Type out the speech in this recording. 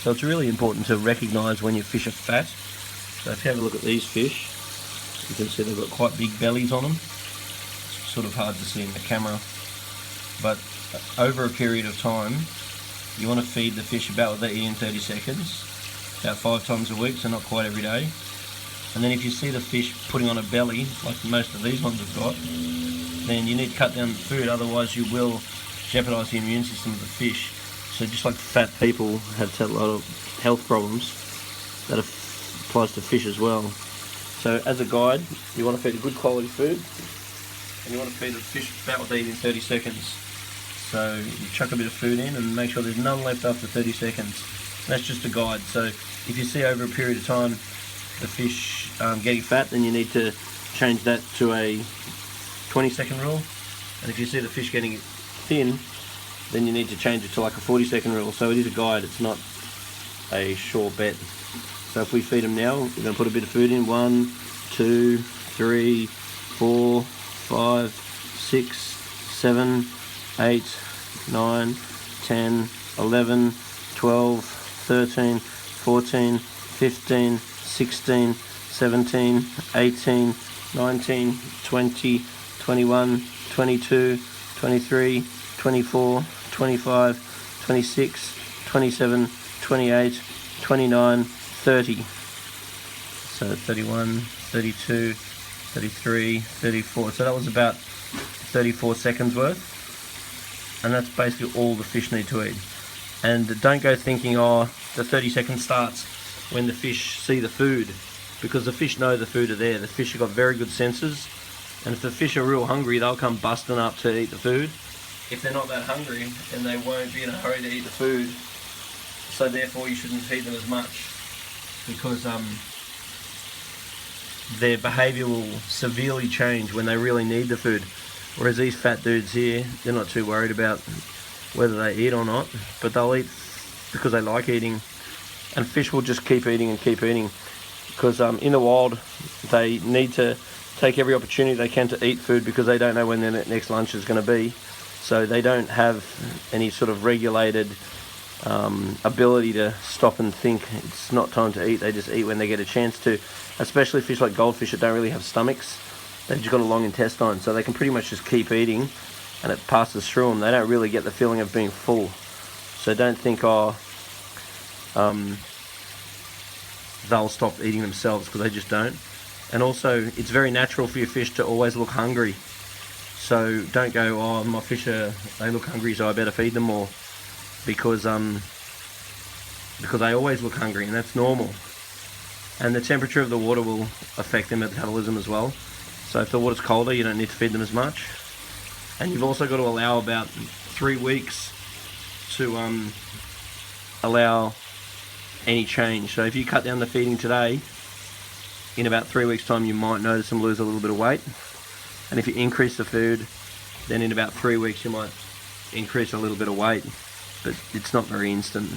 So it's really important to recognise when your fish are fat. So if you have a look at these fish, you can see they've got quite big bellies on them. It's sort of hard to see in the camera, but over a period of time you want to feed the fish about what they eat in 30 seconds, about 5 times a week, so not quite every day. And then if you see the fish putting on a belly, like most of these ones have got, then you need to cut down the food, otherwise you will jeopardise the immune system of the fish. So just like fat people have a lot of health problems, that applies to fish as well. So as a guide, you want to feed a good quality food, and you want to feed the fish about what they eat in 30 seconds. So you chuck a bit of food in and make sure there's none left after 30 seconds. That's just a guide. So if you see over a period of time the fish getting fat, then you need to change that to a 20-second rule. And if you see the fish getting thin, then you need to change it to like a 40-second rule. So it is a guide, it's not a sure bet. So if we feed them now, we're going to put a bit of food in. 1, 2, 3, 4, 5, 6, 7, 8, 9, 10, 11, 12, 13, 14, 15, 16, 17, 18, 19, 20, 21, 22, 23, 24, 25, 26, 27, 28, 29, 30. So 31, 32, 33, 34. So that was about 34 seconds worth. And that's basically all the fish need to eat. And don't go thinking, oh, the 30 seconds starts when the fish see the food, because the fish know the food are there. The fish have got very good senses, and if the fish are real hungry, they'll come busting up to eat the food. If they're not that hungry, then they won't be in a hurry to eat the food. So therefore you shouldn't feed them as much, because their behaviour will severely change when they really need the food. Whereas these fat dudes here, they're not too worried about whether they eat or not, but they'll eat because they like eating. And fish will just keep eating and keep eating, because in the wild they need to take every opportunity they can to eat food, because they don't know when their next lunch is going to be. So they don't have any sort of regulated ability to stop and think it's not time to eat. They just eat when they get a chance to, especially fish like goldfish that don't really have stomachs. They've just got a long intestine, so they can pretty much just keep eating and it passes through them. They don't really get the feeling of being full. So don't think, oh, they'll stop eating themselves, because they just don't. And also, it's very natural for your fish to always look hungry. So don't go, oh, my fish they look hungry, so I better feed them more, because they always look hungry, and that's normal. And the temperature of the water will affect their metabolism as well. So if the water's colder, you don't need to feed them as much. And you've also got to allow about 3 weeks to allow any change. So if you cut down the feeding today, in about 3 weeks time you might notice them lose a little bit of weight. And if you increase the food, then in about 3 weeks you might increase a little bit of weight, but it's not very instant.